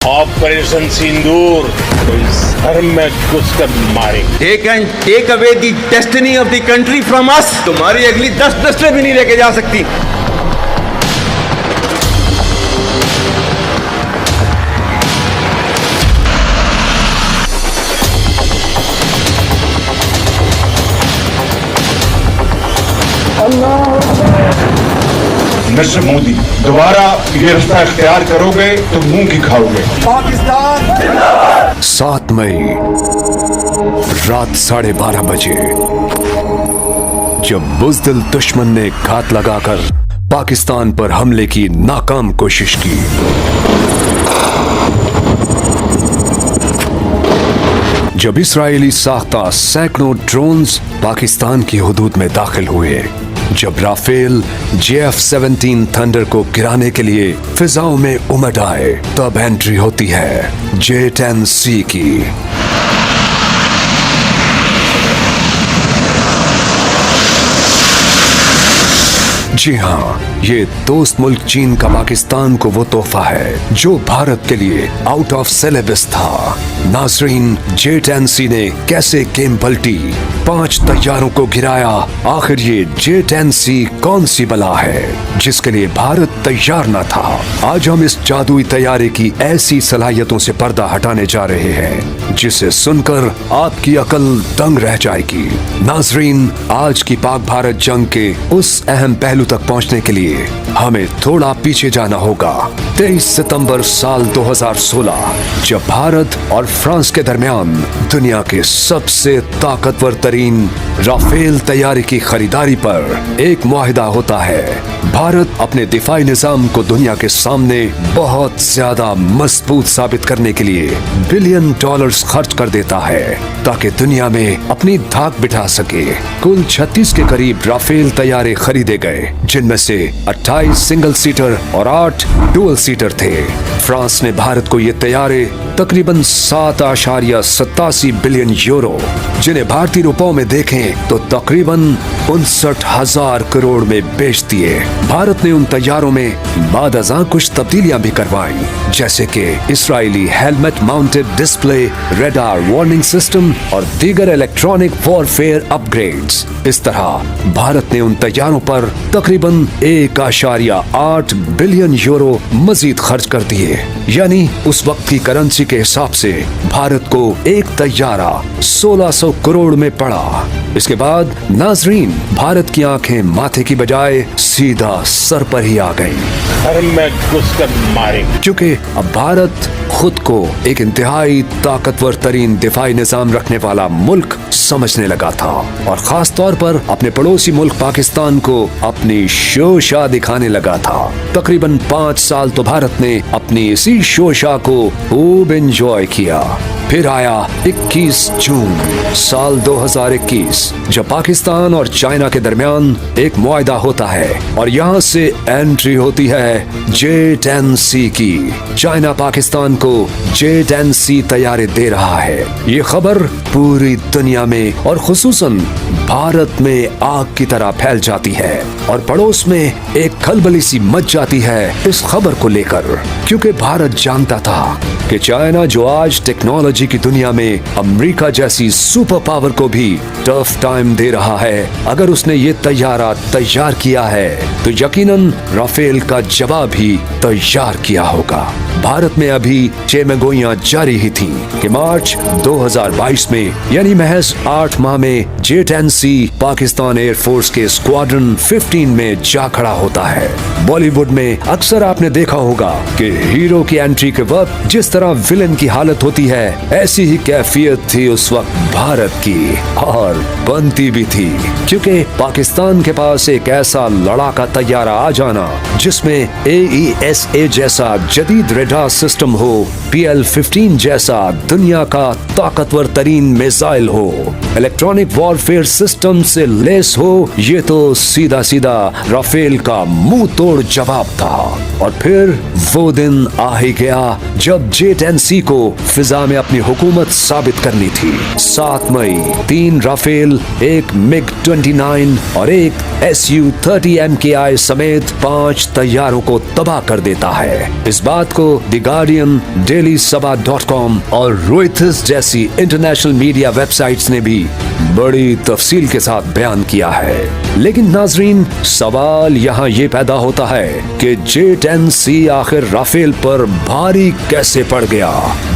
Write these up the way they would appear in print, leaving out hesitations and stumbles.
Operation सिंदूर तो इस घर में घुसकर मारे। They can take away the destiny of the country from us. तुम्हारी अगली 10 नस्लें भी नहीं लेके जा सकती। मिस्टर मोदी, दोबारा ये रास्ता इख्तियार करोगे तो मुंह की खाओगे। 7 मई रात 12:30 बजे जब बुज़दिल दुश्मन ने घात लगाकर पाकिस्तान पर हमले की नाकाम कोशिश की, जब इस्राएली साख्ता सैकड़ों ड्रोन्स पाकिस्तान की हुदूद में दाखिल हुए, जब राफेल JF-17 थंडर को गिराने के लिए फिजाओं में उमड़ आए, तब एंट्री होती है J-10C की। जी हाँ, ये दोस्त मुल्क चीन का पाकिस्तान को वो तोहफा है जो भारत के लिए आउट ऑफ सिलेबस था। नाजरीन, J-10C ने कैसे गेम पलटी, 5 तैयारों को गिराया। आखिर ये J-10C कौन सी बला है जिसके लिए भारत तैयार न था? आज हम इस जादुई तैयारे की ऐसी सलाहियतों से पर्दा हटाने जा रहे हैं जिसे सुनकर आपकी अकल दंग रह जाएगी। नाजरीन, आज की पाक भारत जंग के उस अहम पहलू तक पहुंचने के लिए हमें थोड़ा पीछे जाना होगा। 23 सितंबर साल 2016, जब भारत और फ्रांस के दरमियान दुनिया के सबसे ताकतवर तरीन राफेल तैयारी की खरीदारी पर एक मुआहिदा होता है। भारत अपने दिफाई निजाम को दुनिया के सामने बहुत ज्यादा मजबूत साबित करने के लिए $बिलियन खर्च कर देता है ताकि दुनिया में अपनी धाक बिठा सके। कुल 36 के करीब राफेल तैयारे खरीदे गए, जिनमें से 28 सिंगल सीटर और 8 डुअल सीटर थे। फ्रांस ने भारत को ये तैयारे तकरीबन 7.87 बिलियन यूरो, जिन्हें भारतीय रुपयों में देखें तो तकरीबन 59,000 करोड़ में बेच दिए। भारत ने उन तैयारों में बादअज़ां कुछ तब्दीलियां भी करवाई, जैसे कि इस्राएली helmet mounted display, radar warning system और दीगर इलेक्ट्रॉनिक वॉरफेयर अपग्रेड्स। इस तरह भारत ने उन तैयारों पर तकरीबन 1.8 बिलियन यूरो मजीद खर्च कर दिए। यानी उस वक्त की करेंसी के हिसाब से भारत को एक तैयारा 1600 करोड़ में पड़ा। इसके बाद नाजरीन, भारत की आंखें माथे की बजाय सीधा सर पर ही आ गईं। घर में घुसकर मारे। क्योंकि अब भारत खुद को एक इंतहाई ताकतवर तरीन दिफाई निजाम रखने वाला मुल्क समझने लगा था और खास तौर पर अपने पड़ोसी मुल्क पाकिस्तान को अपनी शोशा दिखाने लगा था। तकरीबन 5 साल तो भारत ने अपनी इसी शोशा को खूब एंजॉय किया। फिर आया 21 जून साल 2021, जब पाकिस्तान और चाइना के दरमियान एक मुआहिदा होता है और यहाँ से एंट्री होती है J-10C की। चाइना पाकिस्तान को J-10C तैयारे दे रहा है। ये खबर पूरी दुनिया में और खुसूसन भारत में आग की तरह फैल जाती है और पड़ोस में एक खलबली सी मच जाती है इस खबर को लेकर, क्योंकि भारत जानता था कि चाइना जो आज टेक्नोलॉजी की दुनिया में अमेरिका जैसी सुपर पावर को भी टफ टाइम दे रहा है, अगर उसने ये तैयारा तैयार किया है तो यकीनन राफेल का जवाब ही तैयार किया होगा। भारत में अभी चेमगोइयां जारी ही थीं कि मार्च 2022 में यानी महज 8 माह में J-10C पाकिस्तान एयरफोर्स के स्क्वाड्रन 15 में जा खड़ा होता है। बॉलीवुड में अक्सर आपने देखा होगा कि हीरो की एंट्री के वक्त जिस तरह विलेन की हालत होती है, ऐसी ही कैफियत थी उस वक्त भारत की, और बनती भी थी, क्योंकि पाकिस्तान के पास एक ऐसा लड़ाका तैयारा आ जाना जिसमें AESA जैसा जदीद रेडार सिस्टम हो, PL-15 जैसा दुनिया का ताकतवर तरीन मिसाइल हो, इलेक्ट्रॉनिक वॉरफेयर सिस्टम सिस्टम से लेस हो, ये तो सीधा सीधा राफेल का मुंह तोड़ जवाब था। और फिर वो दिन आ ही गया जब J-10C को फिजा में अपनी हुकूमत साबित करनी थी। 7 मई 3 राफेल, एक MiG-29 और एक Su-30 MKI समेत 5 तैयारों को तबाह कर देता है। इस बात को द गार्डियन, डेली सबा.com और रॉयटर्स जैसी इंटरनेशनल मीडिया वेबसाइट्स ने भी बड़ी तफसील के साथ बयान किया है। लेकिन नाजरीन, सवाल यहाँ ये पैदा होता है कि J-10C आखिर राफेल पर भारी कैसे पड़ गया?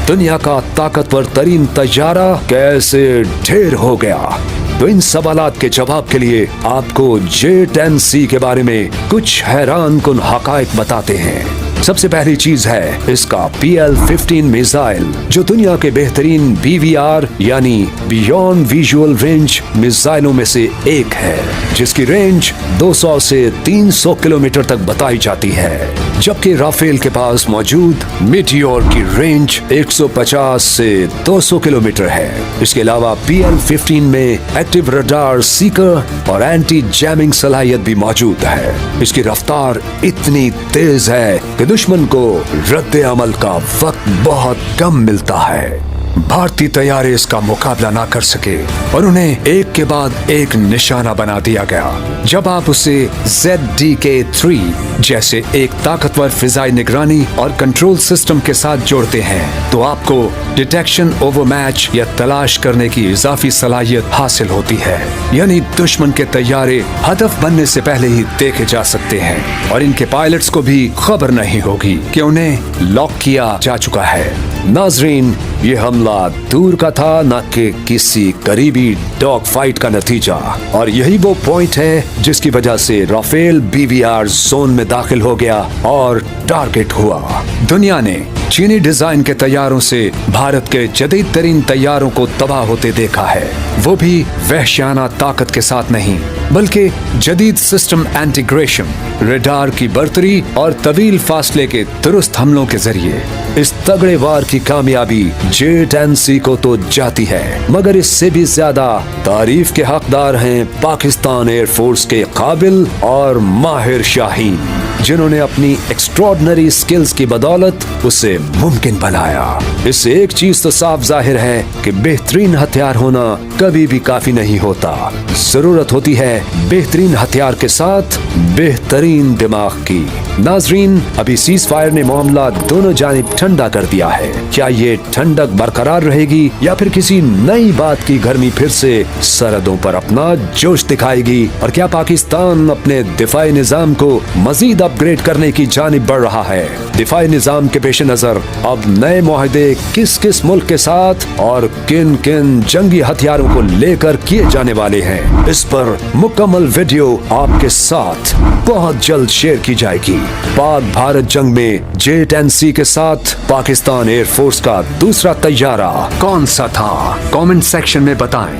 दुनिया का ताकतवर तरीन तैयारा कैसे ढेर हो गया? तो इन सवालात के जवाब के लिए आपको J-10C के बारे में कुछ हैरान कुन हकायक बताते हैं। सबसे पहली चीज है इसका PL-15 मिसाइल, जो दुनिया के बेहतरीन BVR यानी बियॉन्ड विजुअल रेंज मिसाइलों में से एक है, जिसकी रेंज 200 से 300 किलोमीटर तक बताई जाती है, जबकि राफेल के पास मौजूद मीटियोर की रेंज 150 से 200 किलोमीटर है। इसके अलावा PL-15 में एक्टिव रडार सीकर और एंटी जैमिंग सलाहियत भी मौजूद है। इसकी रफ्तार इतनी तेज है कि दुश्मन को रद्द अमल का वक्त बहुत कम मिलता है। भारतीय तैयारे इसका मुकाबला ना कर सके और उन्हें एक के बाद एक निशाना बना दिया गया। जब आप उसे ZDK-3 जैसे एक ताकतवर फिजाई निगरानी और कंट्रोल सिस्टम के साथ जोड़ते हैं, तो आपको डिटेक्शन ओवर मैच या तलाश करने की इजाफी सलाहियत हासिल होती है। यानी दुश्मन के तैयारे हदफ बनने से पहले ही देखे जा सकते हैं और इनके पायलट्स को भी खबर नहीं होगी कि उन्हें लॉक किया जा चुका है। नाजरीन, ये हमला दूर का था, न कि किसी करीबी डॉग फाइट का नतीजा। और यही वो पॉइंट है जिसकी वजह से राफेल BVR जोन में दाखिल हो गया और टारगेट हुआ। दुनिया ने चीनी डिजाइन के तैयारों से भारत के जदीद तरीन तैयारों को तबाह होते देखा है, वो भी वहशियाना ताकत के साथ नहीं, बल्कि जदीद सिस्टम इंटीग्रेशन, रडार की बर्तरी और तवील फासले के दुरुस्त हमलों के जरिए। इस तगड़े वार की कामयाबी J-10C को तो जाती है, मगर इससे भी ज्यादा तारीफ के हकदार हैं पाकिस्तान एयरफोर्स के काबिल और माहिर शाहीन, जिन्होंने अपनी एक्स्ट्रॉर्डिनरी स्किल्स की बदौलत उसे मुमकिन बनाया। इससे एक चीज तो साफ जाहिर है कि बेहतरीन हथियार होना कभी भी काफी नहीं होता। जरूरत होती है बेहतरीन हथियार के साथ बेहतरीन दिमाग की। नाजरीन, अभी सीज फायर ने मामला दोनों जानिब ठंडा कर दिया है। क्या ये ठंडक बरकरार रहेगी या फिर किसी नई बात की गर्मी फिर से सरहदों पर अपना जोश दिखाएगी? और क्या पाकिस्तान अपने दिफाई निजाम को मजीद अपग्रेड करने की जानिब बढ़ रहा है? दिफाई निजाम के पेश नजर अब नए मुआहदे किस किस मुल्क के साथ और किन किन जंगी हथियारों को लेकर किए जाने वाले हैं, इस पर मुकम्मल वीडियो आपके साथ बहुत जल्द शेयर की जाएगी। पाक भारत जंग में J-10C के साथ पाकिस्तान एयरफोर्स का दूसरा तैयारा कौन सा था? कमेंट सेक्शन में बताएं।